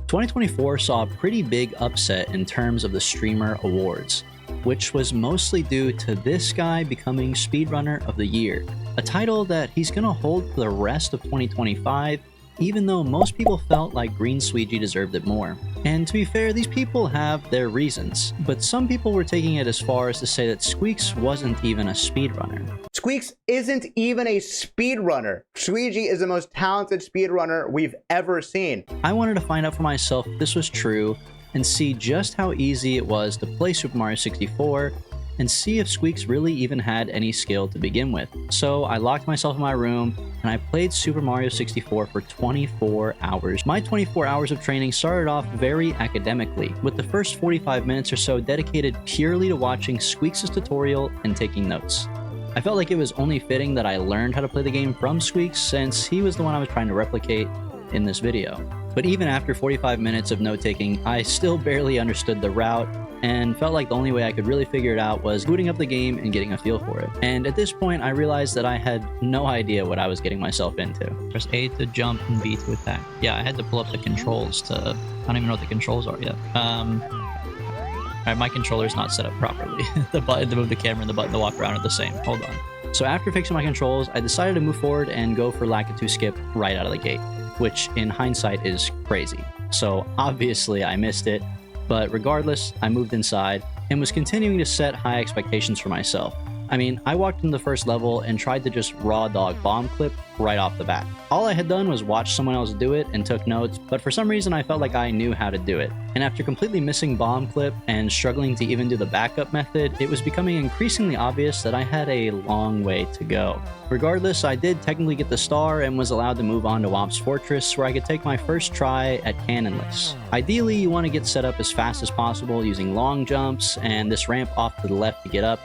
2024 saw a pretty big upset in terms of the streamer awards, which was mostly due to this guy becoming Speedrunner of the Year, a title that he's gonna hold for the rest of 2025, even though most people felt like Green Squeegee deserved it more. And to be fair, these people have their reasons, but some people were taking it as far as to say that Squeaks wasn't even a speedrunner. Squeaks isn't even a speedrunner. Squeegee is the most talented speedrunner we've ever seen. I wanted to find out for myself if this was true and see just how easy it was to play Super Mario 64 and see if Squeaks really even had any skill to begin with. So I locked myself in my room and I played Super Mario 64 for 24 hours. My 24 hours of training started off very academically, with the first 45 minutes or so dedicated purely to watching Squeaks' tutorial and taking notes. I felt like it was only fitting that I learned how to play the game from Squeaks since he was the one I was trying to replicate in this video. But even after 45 minutes of note-taking, I still barely understood the route and felt like the only way I could really figure it out was booting up the game and getting a feel for it. And at this point, I realized that I had no idea what I was getting myself into. Press A to jump and B to attack. Yeah, I had to pull up the controls to... I don't even know what the controls are yet. Alright, my controller's not set up properly. The button to move the camera and the button to walk around are the same. Hold on. So after fixing my controls, I decided to move forward and go for Lakitu skip right out of the gate, which in hindsight is crazy. So obviously I missed it, but regardless, I moved inside and was continuing to set high expectations for myself. I mean, I walked into the first level and tried to just raw dog bomb clip right off the bat. All I had done was watch someone else do it and took notes, but for some reason I felt like I knew how to do it. And after completely missing bomb clip and struggling to even do the backup method, it was becoming increasingly obvious that I had a long way to go. Regardless, I did technically get the star and was allowed to move on to Womp's Fortress, where I could take my first try at cannonless. Ideally, you want to get set up as fast as possible using long jumps and this ramp off to the left to get up.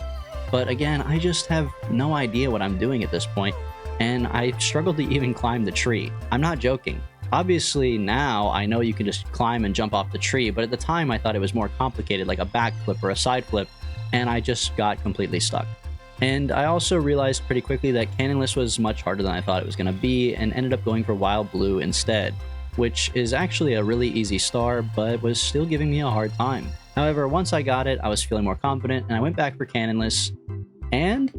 But again, I just have no idea what I'm doing at this point, and I struggled to even climb the tree. I'm not joking. Obviously now I know you can just climb and jump off the tree, but at the time I thought it was more complicated, like a backflip or a side flip, and I just got completely stuck. And I also realized pretty quickly that cannonless was much harder than I thought it was going to be, and ended up going for wild blue instead, which is actually a really easy star, but was still giving me a hard time. However, once I got it, I was feeling more confident, and I went back for cannonless, and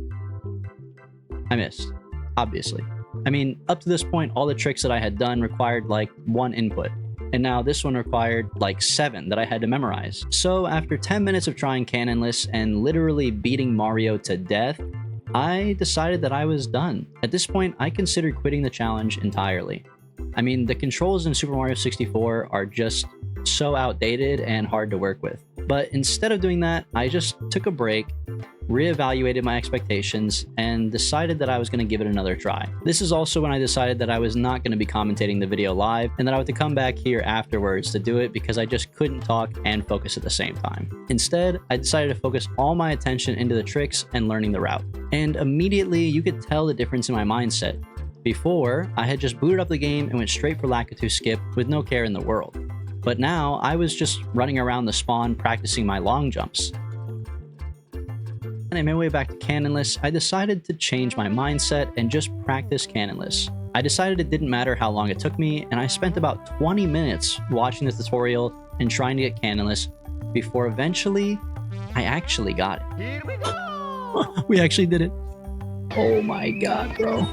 I missed, obviously. I mean, up to this point, all the tricks that I had done required like 1 input, and now this one required like 7 that I had to memorize. So after 10 minutes of trying cannonless and literally beating Mario to death, I decided that I was done. At this point, I considered quitting the challenge entirely. I mean, the controls in Super Mario 64 are just so outdated and hard to work with. But instead of doing that, I just took a break, reevaluated my expectations, and decided that I was going to give it another try. This is also when I decided that I was not going to be commentating the video live, and that I would have to come back here afterwards to do it because I just couldn't talk and focus at the same time. Instead, I decided to focus all my attention into the tricks and learning the route. And immediately, you could tell the difference in my mindset. Before, I had just booted up the game and went straight for Lakitu skip with no care in the world. But now, I was just running around the spawn practicing my long jumps. And on my way back to cannonless, I decided to change my mindset and just practice cannonless. I decided it didn't matter how long it took me, and I spent about 20 minutes watching the tutorial and trying to get cannonless before eventually, I actually got it. Here we go! We actually did it. Oh my god, bro.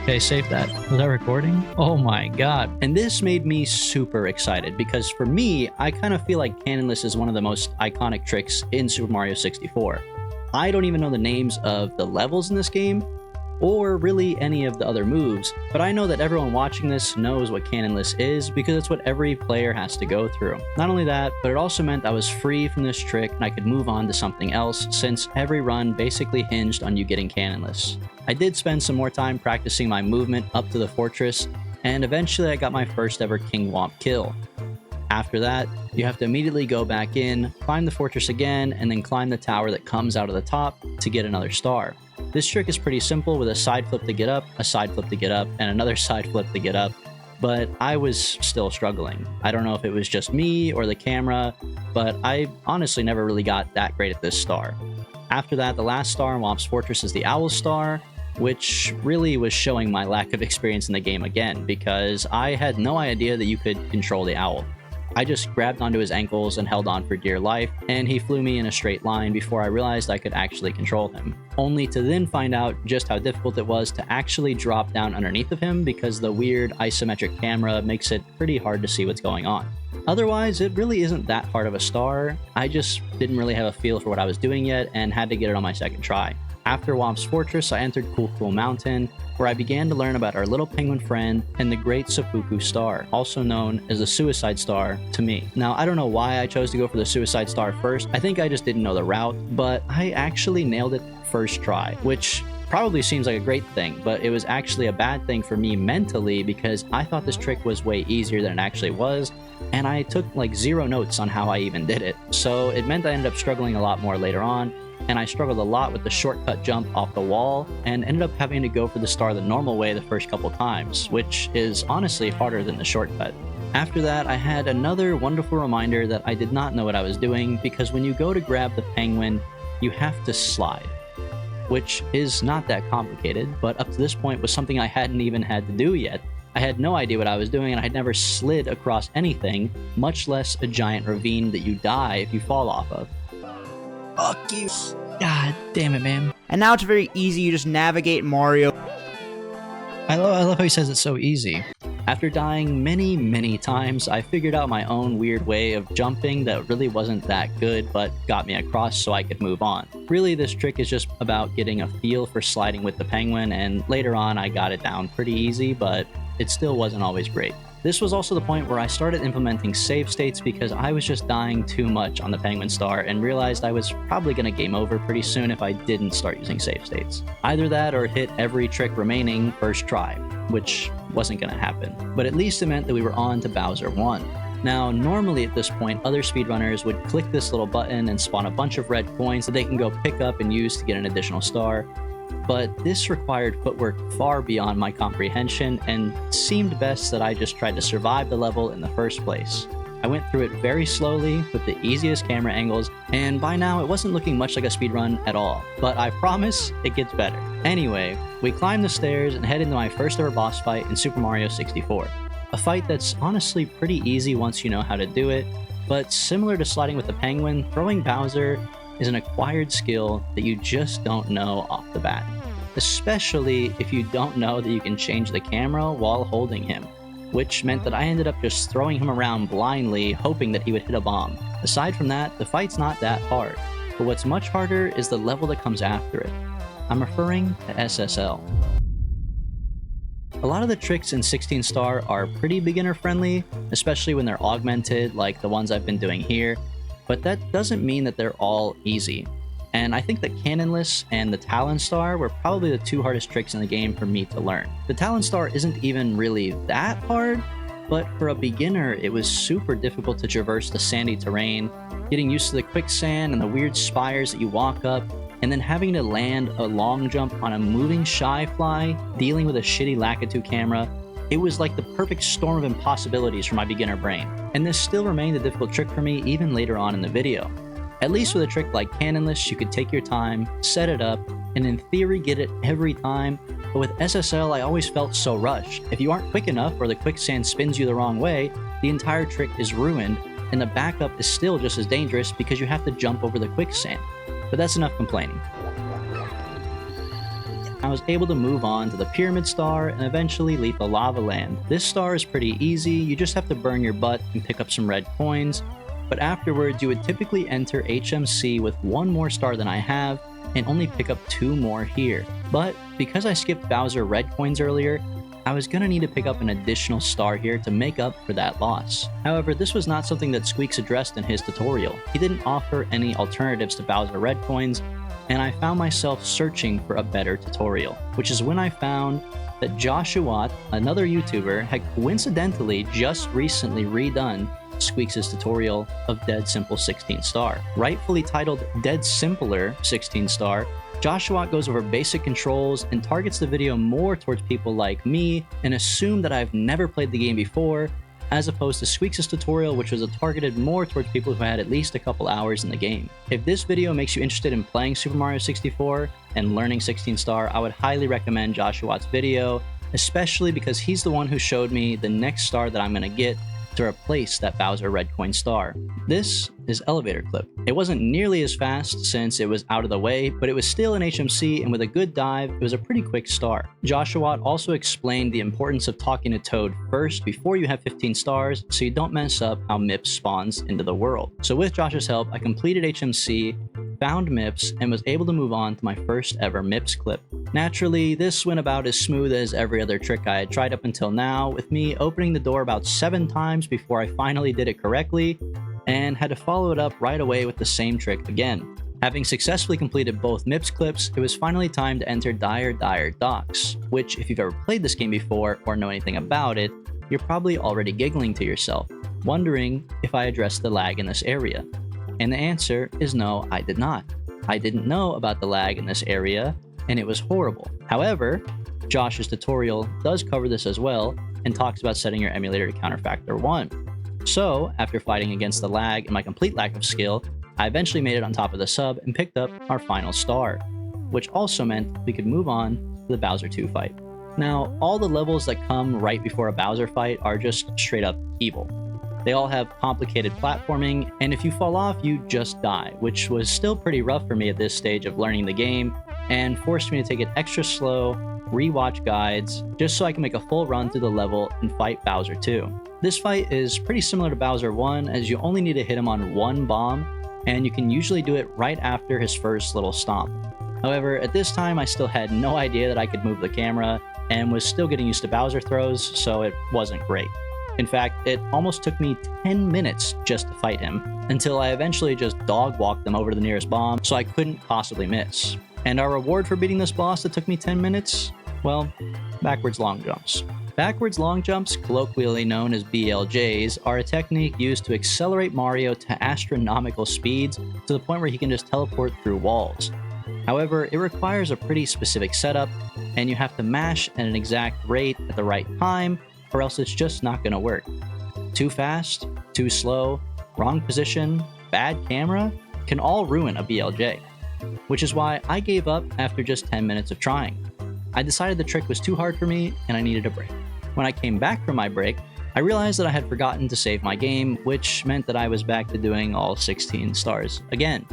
Okay, save that. Was I recording? Oh my god. And this made me super excited because for me, I kind of feel like cannonless is one of the most iconic tricks in Super Mario 64. I don't even know the names of the levels in this game, or really any of the other moves, but I know that everyone watching this knows what cannonless is because it's what every player has to go through. Not only that, but it also meant I was free from this trick and I could move on to something else since every run basically hinged on you getting cannonless. I did spend some more time practicing my movement up to the fortress, and eventually I got my first ever King Womp kill. After that, you have to immediately go back in, climb the fortress again, and then climb the tower that comes out of the top to get another star. This trick is pretty simple with a side flip to get up, a side flip to get up, and another side flip to get up, but I was still struggling. I don't know if it was just me or the camera, but I honestly never really got that great at this star. After that, the last star in Womp's Fortress is the Owl Star, which really was showing my lack of experience in the game again, because I had no idea that you could control the owl. I just grabbed onto his ankles and held on for dear life, and he flew me in a straight line before I realized I could actually control him. Only to then find out just how difficult it was to actually drop down underneath of him because the weird isometric camera makes it pretty hard to see what's going on. Otherwise, it really isn't that hard of a star. I just didn't really have a feel for what I was doing yet and had to get it on my second try. After Womp's Fortress, I entered Cool Mountain, where I began to learn about our little penguin friend and the Great Seppuku Star, also known as the Suicide Star to me. Now, I don't know why I chose to go for the Suicide Star first. I think I just didn't know the route, but I actually nailed it first try, which probably seems like a great thing, but it was actually a bad thing for me mentally because I thought this trick was way easier than it actually was, and I took like 0 notes on how I even did it. So it meant I ended up struggling a lot more later on, and I struggled a lot with the shortcut jump off the wall and ended up having to go for the star the normal way the first couple times, which is honestly harder than the shortcut. After that, I had another wonderful reminder that I did not know what I was doing because when you go to grab the penguin, you have to slide, which is not that complicated, but up to this point was something I hadn't even had to do yet. I had no idea what I was doing and I had never slid across anything, much less a giant ravine that you die if you fall off of. Fuck you. God damn it, man. And now it's very easy, you just navigate Mario. I love how he says it's so easy. After dying many times, I figured out my own weird way of jumping that really wasn't that good, but got me across so I could move on. Really, this trick is just about getting a feel for sliding with the penguin, and later on I got it down pretty easy, but it still wasn't always great. This was also the point where I started implementing save states because I was just dying too much on the Penguin Star and realized I was probably going to game over pretty soon if I didn't start using save states. Either that or hit every trick remaining first try, which wasn't going to happen. But at least it meant that we were on to Bowser 1. Now, normally at this point, other speedrunners would click this little button and spawn a bunch of red coins that they can go pick up and use to get an additional star. But this required footwork far beyond my comprehension and seemed best that I just tried to survive the level in the first place. I went through it very slowly with the easiest camera angles, and by now it wasn't looking much like a speedrun at all, but I promise it gets better. Anyway, we climb the stairs and head into my first ever boss fight in Super Mario 64. A fight that's honestly pretty easy once you know how to do it, but similar to sliding with the penguin, throwing Bowser is an acquired skill that you just don't know off the bat. Especially if you don't know that you can change the camera while holding him, which meant that I ended up just throwing him around blindly, hoping that he would hit a bomb. Aside from that, the fight's not that hard, but what's much harder is the level that comes after it. I'm referring to SSL. A lot of the tricks in 16 star are pretty beginner friendly, especially when they're augmented like the ones I've been doing here, but that doesn't mean that they're all easy. And I think that Cannonless and the Talon Star were probably the 2 hardest tricks in the game for me to learn. The Talon Star isn't even really that hard, but for a beginner it was super difficult to traverse the sandy terrain, getting used to the quicksand and the weird spires that you walk up, and then having to land a long jump on a moving shy fly, dealing with a shitty Lakitu camera. It was like the perfect storm of impossibilities for my beginner brain. And this still remained a difficult trick for me even later on in the video. At least with a trick like Cannonless, you could take your time, set it up, and in theory get it every time, but with SSL I always felt so rushed. If you aren't quick enough or the quicksand spins you the wrong way, the entire trick is ruined, and the backup is still just as dangerous because you have to jump over the quicksand. But that's enough complaining. I was able to move on to the Pyramid Star and eventually Lethal Lava Land. This star is pretty easy, you just have to burn your butt and pick up some red coins, but afterwards you would typically enter HMC with 1 more star than I have and only pick up 2 more here. But because I skipped Bowser red coins earlier, I was gonna need to pick up an additional star here to make up for that loss. However, this was not something that Squeaks addressed in his tutorial. He didn't offer any alternatives to Bowser red coins, and I found myself searching for a better tutorial, which is when I found that Joshua, another YouTuber, had coincidentally just recently redone Squeaks' tutorial of Dead Simple 16 star. Rightfully titled Dead Simpler 16 star, Joshua goes over basic controls and targets the video more towards people like me and assume that I've never played the game before, as opposed to Squeaks' tutorial, which was targeted more towards people who had at least a couple hours in the game. If this video makes you interested in playing Super Mario 64 and learning 16 star, I would highly recommend Joshua's video, especially because he's the one who showed me the next star that I'm gonna get, to replace that Bowser red coin star. This is elevator clip. It wasn't nearly as fast since it was out of the way, but it was still an HMC, and with a good dive, it was a pretty quick star. Joshua also explained the importance of talking to Toad first before you have 15 stars, so you don't mess up how Mips spawns into the world. So with Josh's help, I completed HMC, found Mips, and was able to move on to my first ever Mips clip. Naturally, this went about as smooth as every other trick I had tried up until now, with me opening the door about 7 times before I finally did it correctly, and had to follow it up right away with the same trick again. Having successfully completed both Mips clips, it was finally time to enter Dire Dire Docks, which if you've ever played this game before or know anything about it, you're probably already giggling to yourself, wondering if I addressed the lag in this area. And the answer is no, I did not. I didn't know about the lag in this area, and it was horrible. However, Josh's tutorial does cover this as well, and talks about setting your emulator to counterfactor 1. So, after fighting against the lag and my complete lack of skill, I eventually made it on top of the sub and picked up our final star, which also meant we could move on to the Bowser 2 fight. Now, all the levels that come right before a Bowser fight are just straight up evil. They all have complicated platforming, and if you fall off, you just die, which was still pretty rough for me at this stage of learning the game, and forced me to take it extra slow, rewatch guides, just so I can make a full run through the level and fight Bowser 2. This fight is pretty similar to Bowser 1, as you only need to hit him on one bomb, and you can usually do it right after his first little stomp. However, at this time I still had no idea that I could move the camera, and was still getting used to Bowser throws, so it wasn't great. In fact, it almost took me 10 minutes just to fight him, until I eventually just dog walked them over to the nearest bomb, so I couldn't possibly miss. And our reward for beating this boss that took me 10 minutes? Well, backwards long jumps. Backwards long jumps, colloquially known as BLJs, are a technique used to accelerate Mario to astronomical speeds to the point where he can just teleport through walls. However, it requires a pretty specific setup, and you have to mash at an exact rate at the right time, or else it's just not going to work. Too fast, too slow, wrong position, bad camera can all ruin a BLJ. Which is why I gave up after just 10 minutes of trying. I decided the trick was too hard for me and I needed a break. When I came back from my break, I realized that I had forgotten to save my game, which meant that I was back to doing all 16 stars again.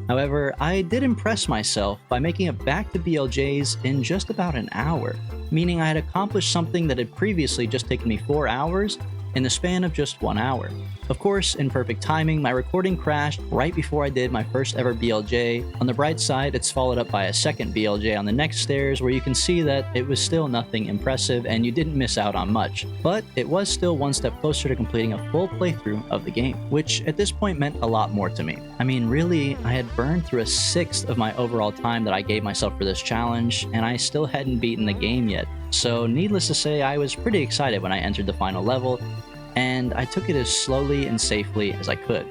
However, I did impress myself by making it back to BLJs in just about an hour, meaning I had accomplished something that had previously just taken me 4 hours in the span of just 1 hour. Of course, in perfect timing, my recording crashed right before I did my first ever BLJ. On the bright side, it's followed up by a second BLJ on the next stairs, where you can see that it was still nothing impressive and you didn't miss out on much. But it was still one step closer to completing a full playthrough of the game, which at this point meant a lot more to me. I mean, really, I had burned through a sixth of my overall time that I gave myself for this challenge, and I still hadn't beaten the game yet. So needless to say, I was pretty excited when I entered the final level, and I took it as slowly and safely as I could.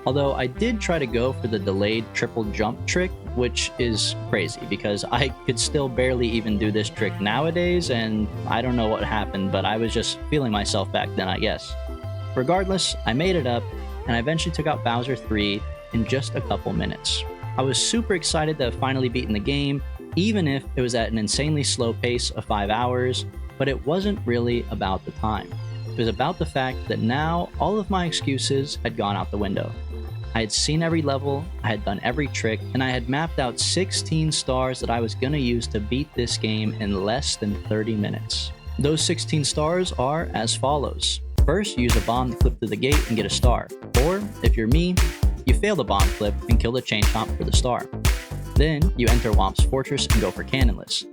Although I did try to go for the delayed triple jump trick, which is crazy because I could still barely even do this trick nowadays, and I don't know what happened, but I was just feeling myself back then, I guess. Regardless, I made it up, and I eventually took out Bowser 3 in just a couple minutes. I was super excited to have finally beaten the game, even if it was at an insanely slow pace of 5 hours, but it wasn't really about the time. It was about the fact that now all of my excuses had gone out the window. I had seen every level, I had done every trick, and I had mapped out 16 stars that I was going to use to beat this game in less than 30 minutes. Those 16 stars are as follows. First, you use a bomb to flip through the gate and get a star. Or, if you're me, you fail the bomb flip and kill the chain chomp for the star. Then, you enter Whomp's Fortress and go for Cannonless.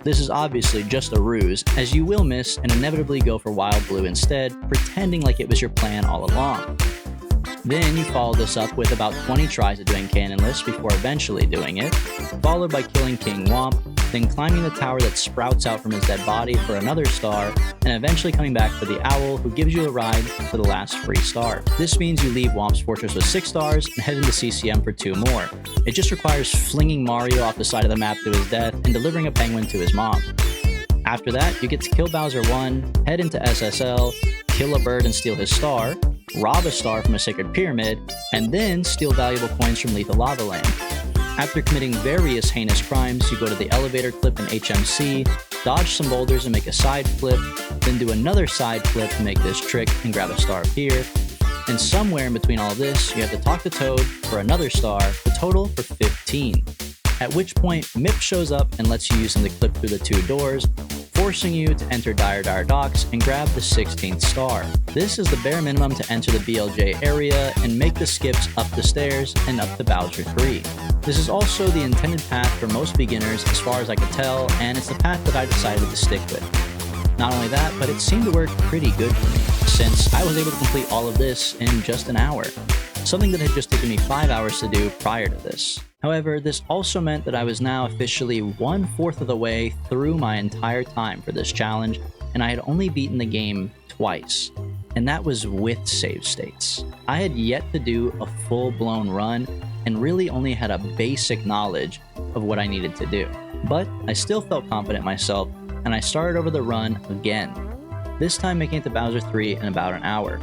This is obviously just a ruse, as you will miss and inevitably go for Wild Blue instead, pretending like it was your plan all along. Then you follow this up with about 20 tries at doing Cannonless before eventually doing it, followed by killing King Whomp, then climbing the tower that sprouts out from his dead body for another star, and eventually coming back for the Owl, who gives you a ride for the last free star. This means you leave Whomp's Fortress with 6 stars and head into CCM for 2 more. It just requires flinging Mario off the side of the map to his death and delivering a penguin to his mom. After that, you get to kill Bowser 1, head into SSL, kill a bird and steal his star, rob a star from a sacred pyramid, and then steal valuable coins from Lethal Lava Land. After committing various heinous crimes, you go to the elevator clip in HMC, dodge some boulders and make a side flip, then do another side flip to make this trick and grab a star up here. And somewhere in between all of this, you have to talk to Toad for another star, the total for 15. At which point, Mip shows up and lets you use him to clip through the 2 doors, forcing you to enter Dire Docks and grab the 16th star. This is the bare minimum to enter the BLJ area and make the skips up the stairs and up to Bowser 3. This is also the intended path for most beginners as far as I could tell, and it's the path that I decided to stick with. Not only that, but it seemed to work pretty good for me, since I was able to complete all of this in just an hour, something that had just taken me 5 hours to do prior to this. However, this also meant that I was now officially 1/4 of the way through my entire time for this challenge, and I had only beaten the game twice, and that was with save states. I had yet to do a full-blown run, and really only had a basic knowledge of what I needed to do. But I still felt confident myself, and I started over the run again, this time making it to Bowser 3 in about an hour,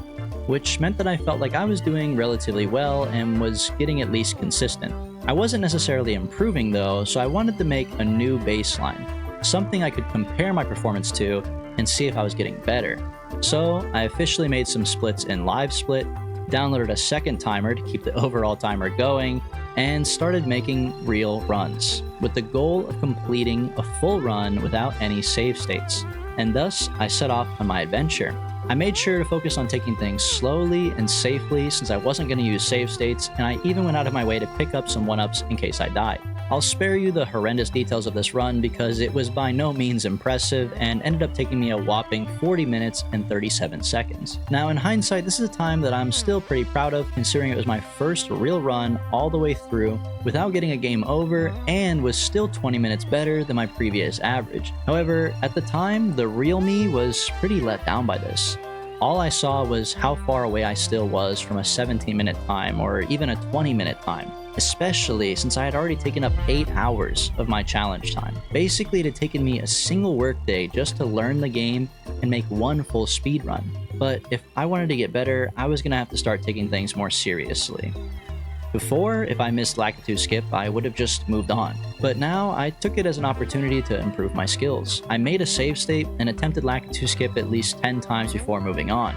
which meant that I felt like I was doing relatively well and was getting at least consistent. I wasn't necessarily improving though, so I wanted to make a new baseline, something I could compare my performance to and see if I was getting better. So I officially made some splits in Live Split, downloaded a second timer to keep the overall timer going, and started making real runs, with the goal of completing a full run without any save states. And thus, I set off on my adventure. I made sure to focus on taking things slowly and safely since I wasn't going to use save states, and I even went out of my way to pick up some 1-ups in case I died. I'll spare you the horrendous details of this run because it was by no means impressive and ended up taking me a whopping 40 minutes and 37 seconds. Now in hindsight, this is a time that I'm still pretty proud of considering it was my first real run all the way through without getting a game over and was still 20 minutes better than my previous average. However, at the time, the real me was pretty let down by this. All I saw was how far away I still was from a 17-minute time or even a 20-minute time, especially since I had already taken up 8 hours of my challenge time. Basically, it had taken me a single workday just to learn the game and make one full speed run. But if I wanted to get better, I was going to have to start taking things more seriously. Before, if I missed Lakitu Skip, I would have just moved on. But now, I took it as an opportunity to improve my skills. I made a save state and attempted Lakitu Skip at least 10 times before moving on.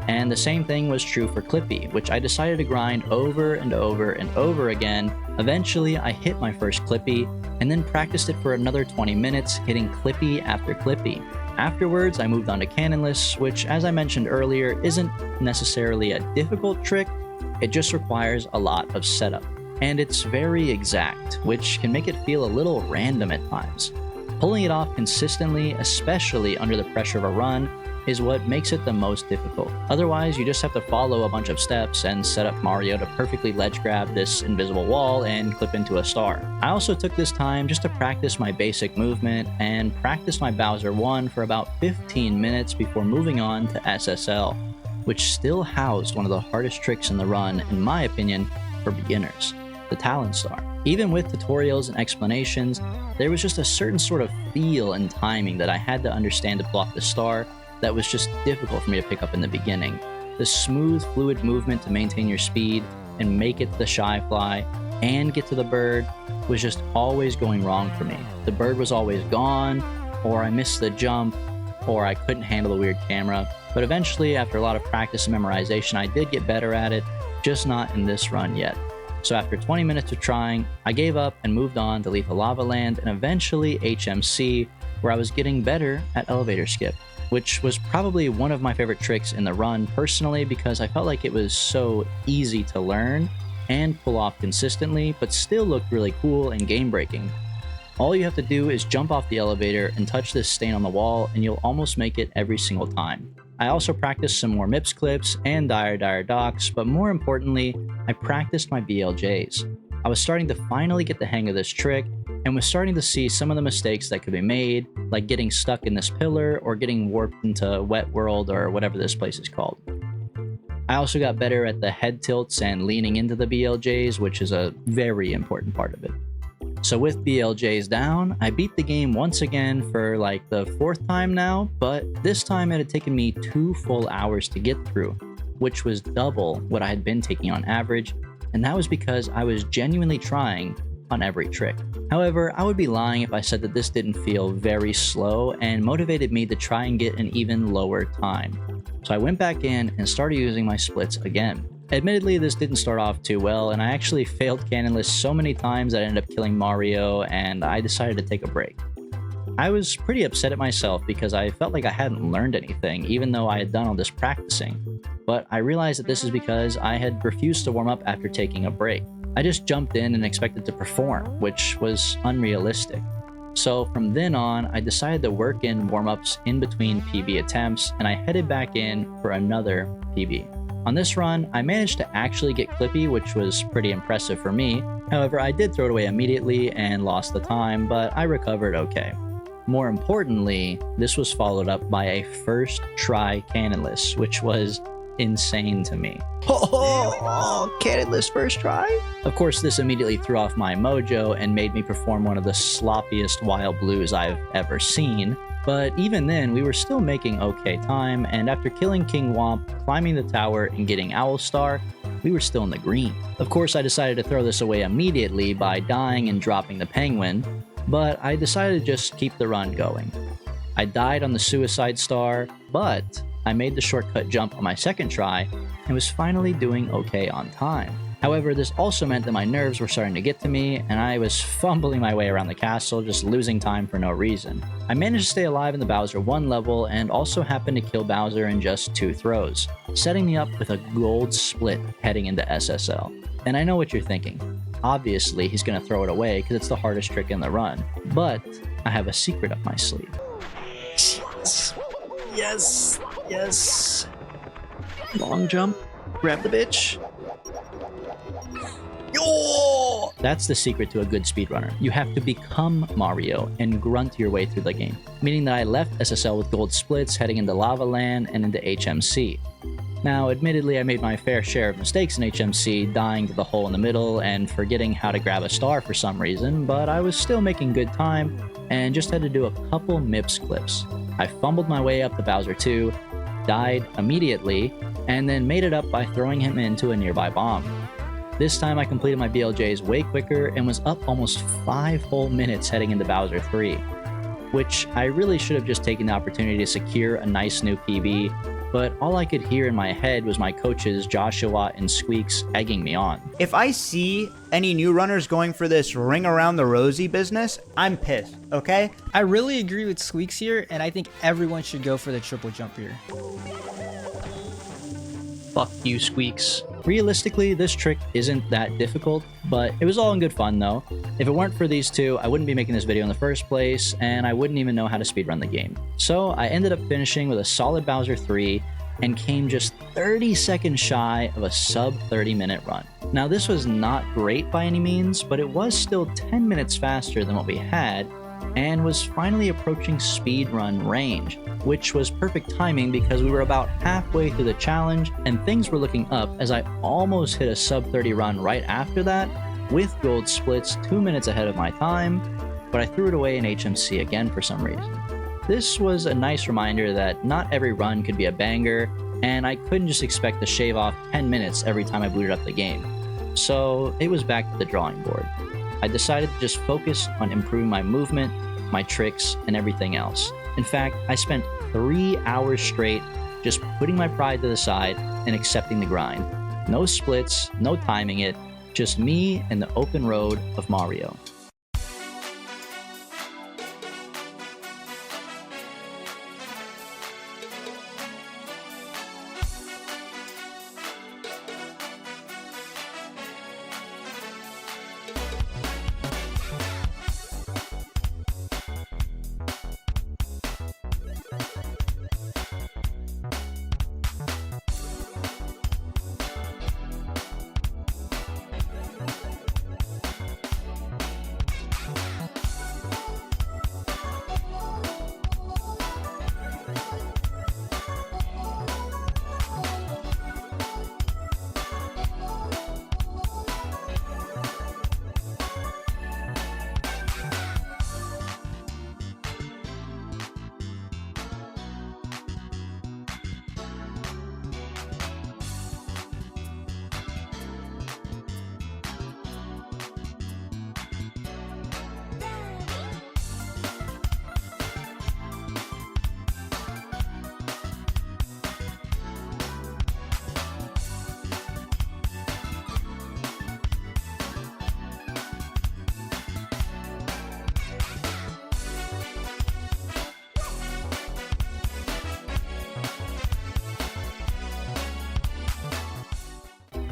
And the same thing was true for Clippy, which I decided to grind over and over and over again. Eventually, I hit my first Clippy, and then practiced it for another 20 minutes, hitting Clippy after Clippy. Afterwards, I moved on to Cannonless, which, as I mentioned earlier, isn't necessarily a difficult trick, it just requires a lot of setup. And it's very exact, which can make it feel a little random at times. Pulling it off consistently, especially under the pressure of a run, is what makes it the most difficult. Otherwise, you just have to follow a bunch of steps and set up Mario to perfectly ledge grab this invisible wall and clip into a star. I also took this time just to practice my basic movement and practice my Bowser 1 for about 15 minutes before moving on to SSL, which still housed one of the hardest tricks in the run, in my opinion, for beginners, the Talon Star. Even with tutorials and explanations, there was just a certain sort of feel and timing that I had to understand to block the star that was just difficult for me to pick up in the beginning. The smooth, fluid movement to maintain your speed and make it the shy fly and get to the bird was just always going wrong for me. The bird was always gone, or I missed the jump, or I couldn't handle the weird camera. But eventually, after a lot of practice and memorization, I did get better at it, just not in this run yet. So after 20 minutes of trying, I gave up and moved on to Leaf Lava Land and eventually HMC, where I was getting better at Elevator Skip, which was probably one of my favorite tricks in the run personally because I felt like it was so easy to learn and pull off consistently, but still looked really cool and game-breaking. All you have to do is jump off the elevator and touch this stain on the wall and you'll almost make it every single time. I also practiced some more MIPS clips and Dire Docks, but more importantly, I practiced my BLJs. I was starting to finally get the hang of this trick and was starting to see some of the mistakes that could be made, like getting stuck in this pillar or getting warped into Wet World or whatever this place is called. I also got better at the head tilts and leaning into the BLJs, which is a very important part of it. So with BLJs down, I beat the game once again for like the 4th time now, but this time it had taken me 2 full hours to get through, which was double what I had been taking on average, and that was because I was genuinely trying on every trick. However, I would be lying if I said that this didn't feel very slow and motivated me to try and get an even lower time. So I went back in and started using my splits again. Admittedly, this didn't start off too well, and I actually failed cannonless so many times that I ended up killing Mario, and I decided to take a break. I was pretty upset at myself because I felt like I hadn't learned anything, even though I had done all this practicing. But I realized that this is because I had refused to warm up after taking a break. I just jumped in and expected to perform, which was unrealistic. So from then on, I decided to work in warm-ups in between PB attempts, and I headed back in for another PB. On this run, I managed to actually get Clippy, which was pretty impressive for me. However, I did throw it away immediately and lost the time, but I recovered okay. More importantly, this was followed up by a first try cannonless, which was insane to me. Oh, cannonless first try? Of course, this immediately threw off my mojo and made me perform one of the sloppiest wild blues I've ever seen. But even then, we were still making okay time, and after killing King Womp, climbing the tower, and getting Owl Star, we were still in the green. Of course, I decided to throw this away immediately by dying and dropping the penguin, but I decided to just keep the run going. I died on the Suicide Star, but I made the shortcut jump on my second try and was finally doing okay on time. However, this also meant that my nerves were starting to get to me, and I was fumbling my way around the castle, just losing time for no reason. I managed to stay alive in the Bowser 1 level, and also happened to kill Bowser in just 2 throws, setting me up with a gold split heading into SSL. And I know what you're thinking. Obviously, he's going to throw it away because it's the hardest trick in the run. But I have a secret up my sleeve. Yes! Yes! Long jump. Grab the bitch. Yo! That's the secret to a good speedrunner. You have to become Mario and grunt your way through the game. Meaning that I left SSL with gold splits heading into Lava Land and into HMC. Now, admittedly, I made my fair share of mistakes in HMC, dying to the hole in the middle and forgetting how to grab a star for some reason, but I was still making good time and just had to do a couple MIPS clips. I fumbled my way up to Bowser 2, died immediately, and then made it up by throwing him into a nearby bomb. This time I completed my BLJs way quicker and was up almost 5 whole minutes heading into Bowser 3, which I really should have just taken the opportunity to secure a nice new PB, but all I could hear in my head was my coaches Joshua and Squeaks egging me on. If I see any new runners going for this ring around the rosy business, I'm pissed, okay? I really agree with Squeaks here, and I think everyone should go for the triple jump here. Fuck you, Squeaks. Realistically, this trick isn't that difficult, but it was all in good fun though. If it weren't for these two, I wouldn't be making this video in the first place, and I wouldn't even know how to speedrun the game. So I ended up finishing with a solid Bowser 3, and came just 30 seconds shy of a sub 30-minute run. Now this was not great by any means, but it was still 10 minutes faster than what we had, and was finally approaching speedrun range, which was perfect timing because we were about halfway through the challenge and things were looking up as I almost hit a sub 30 run right after that with gold splits 2 minutes ahead of my time, but I threw it away in HMC again for some reason. This was a nice reminder that not every run could be a banger, and I couldn't just expect to shave off 10 minutes every time I booted up the game. So it was back to the drawing board. I decided to just focus on improving my movement, my tricks, and everything else. In fact, I spent 3 hours straight just putting my pride to the side and accepting the grind. No splits, no timing it, just me and the open road of Mario.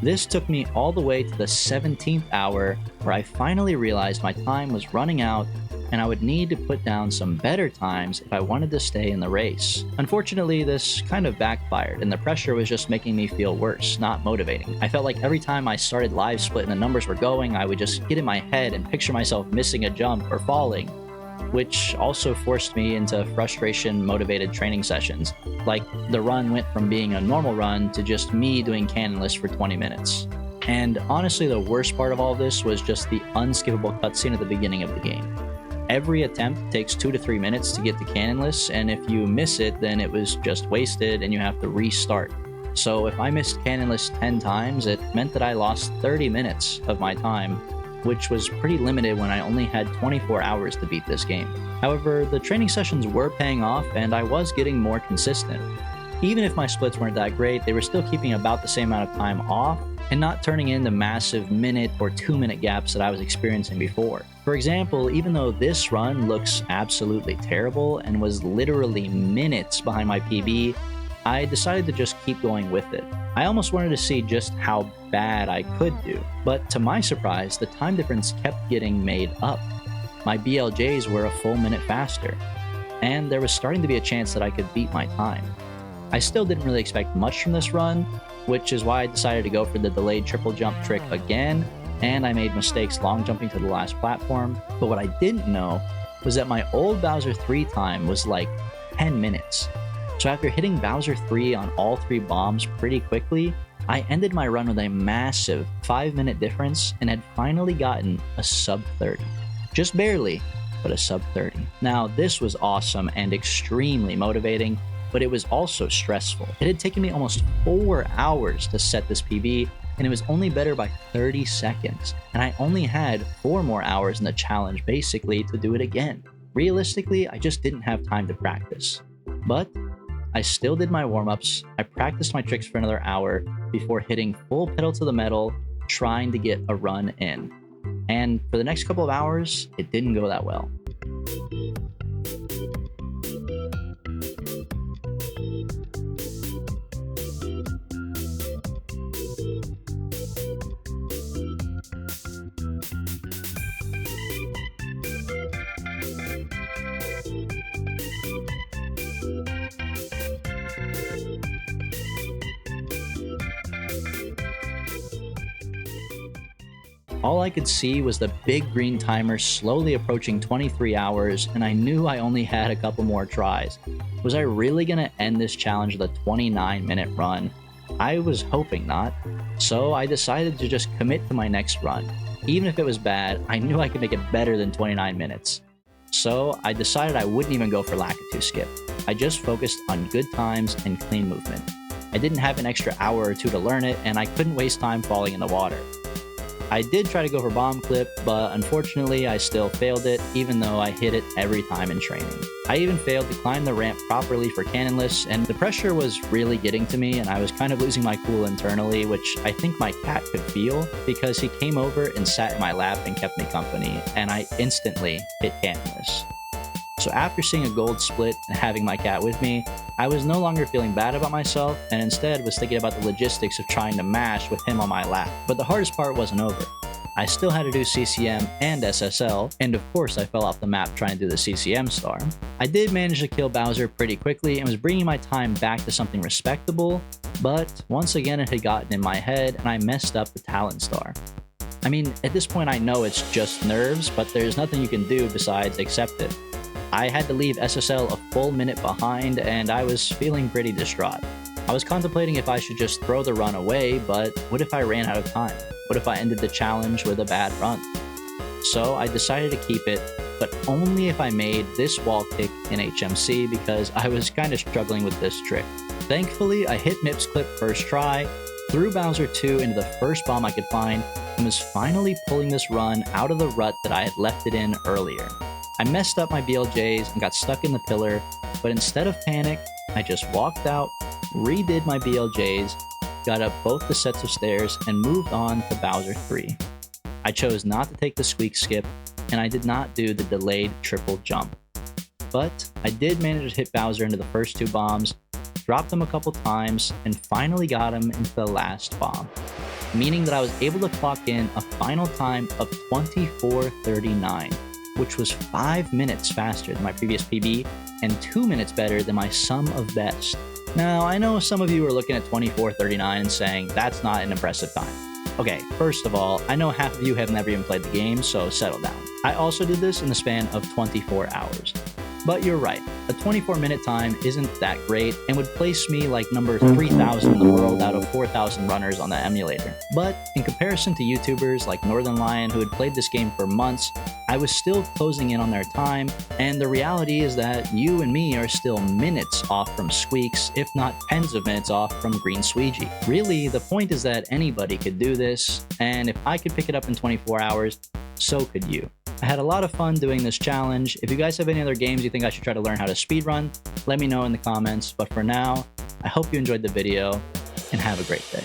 This took me all the way to the 17th hour, where I finally realized my time was running out and I would need to put down some better times if I wanted to stay in the race. Unfortunately, this kind of backfired, and the pressure was just making me feel worse, not motivating. I felt like every time I started live split and the numbers were going, I would just get in my head and picture myself missing a jump or falling, which also forced me into frustration-motivated training sessions. Like, the run went from being a normal run to just me doing cannonless for 20 minutes. And honestly, the worst part of all this was just the unskippable cutscene at the beginning of the game. Every attempt takes 2 to 3 minutes to get to cannonless, and if you miss it, then it was just wasted and you have to restart. So if I missed cannonless 10 times, it meant that I lost 30 minutes of my time, which was pretty limited when I only had 24 hours to beat this game. However, the training sessions were paying off and I was getting more consistent. Even if my splits weren't that great, they were still keeping about the same amount of time off and not turning in the massive minute or 2-minute gaps that I was experiencing before. For example, even though this run looks absolutely terrible and was literally minutes behind my PB, I decided to just keep going with it. I almost wanted to see just how bad I could do, but to my surprise, the time difference kept getting made up. My BLJs were a full minute faster, and there was starting to be a chance that I could beat my time. I still didn't really expect much from this run, which is why I decided to go for the delayed triple jump trick again, and I made mistakes long jumping to the last platform. But what I didn't know was that my old Bowser 3 time was like 10 minutes. So after hitting Bowser 3 on all 3 bombs pretty quickly, I ended my run with a massive 5-minute difference and had finally gotten a sub 30. Just barely, but a sub 30. Now, this was awesome and extremely motivating, but it was also stressful. It had taken me almost 4 hours to set this PB, and it was only better by 30 seconds. And I only had 4 more hours in the challenge basically to do it again. Realistically, I just didn't have time to practice. But I still did my warm-ups, I practiced my tricks for another hour before hitting full pedal to the metal, trying to get a run in. And for the next couple of hours, it didn't go that well. All I could see was the big green timer slowly approaching 23 hours, and I knew I only had a couple more tries. Was I really gonna end this challenge with a 29-minute run? I was hoping not, so I decided to just commit to my next run. Even if it was bad, I knew I could make it better than 29 minutes. So I decided I wouldn't even go for Lakitu skip. I just focused on good times and clean movement. I didn't have an extra hour or 2 to learn it, and I couldn't waste time falling in the water. I did try to go for bomb clip, but unfortunately I still failed it, even though I hit it every time in training. I even failed to climb the ramp properly for cannonless, and the pressure was really getting to me, and I was kind of losing my cool internally, which I think my cat could feel, because he came over and sat in my lap and kept me company, and I instantly hit cannonless. So after seeing a gold split and having my cat with me, I was no longer feeling bad about myself, and instead was thinking about the logistics of trying to mash with him on my lap. But the hardest part wasn't over. I still had to do CCM and SSL, and of course I fell off the map trying to do the CCM star. I did manage to kill Bowser pretty quickly and was bringing my time back to something respectable, but once again it had gotten in my head and I messed up the talent star. I mean, at this point I know it's just nerves, but there's nothing you can do besides accept it. I had to leave SSL a full minute behind, and I was feeling pretty distraught. I was contemplating if I should just throw the run away, but what if I ran out of time? What if I ended the challenge with a bad run? So I decided to keep it, but only if I made this wall kick in HMC, because I was kind of struggling with this trick. Thankfully, I hit Mip's clip first try, threw Bowser 2 into the first bomb I could find, and was finally pulling this run out of the rut that I had left it in earlier. I messed up my BLJs and got stuck in the pillar, but instead of panic, I just walked out, redid my BLJs, got up both the sets of stairs, and moved on to Bowser 3. I chose not to take the squeak skip, and I did not do the delayed triple jump. But I did manage to hit Bowser into the first 2 bombs, dropped him a couple times, and finally got him into the last bomb. meaning that I was able to clock in a final time of 24:39, which was 5 minutes faster than my previous PB and 2 minutes better than my sum of best. Now, I know some of you are looking at 24:39 and saying that's not an impressive time. Okay, first of all, I know half of you have never even played the game, so settle down. I also did this in the span of 24 hours. But you're right, a 24-minute time isn't that great and would place me like number 3,000 in the world out of 4,000 runners on the emulator. But in comparison to YouTubers like Northern Lion who had played this game for months, I was still closing in on their time, and the reality is that you and me are still minutes off from Squeaks, if not tens of minutes off from Green Squeegee. Really, the point is that anybody could do this, and if I could pick it up in 24 hours, so could you. I had a lot of fun doing this challenge. If you guys have any other games you think I should try to learn how to speedrun, let me know in the comments. But for now, I hope you enjoyed the video and have a great day.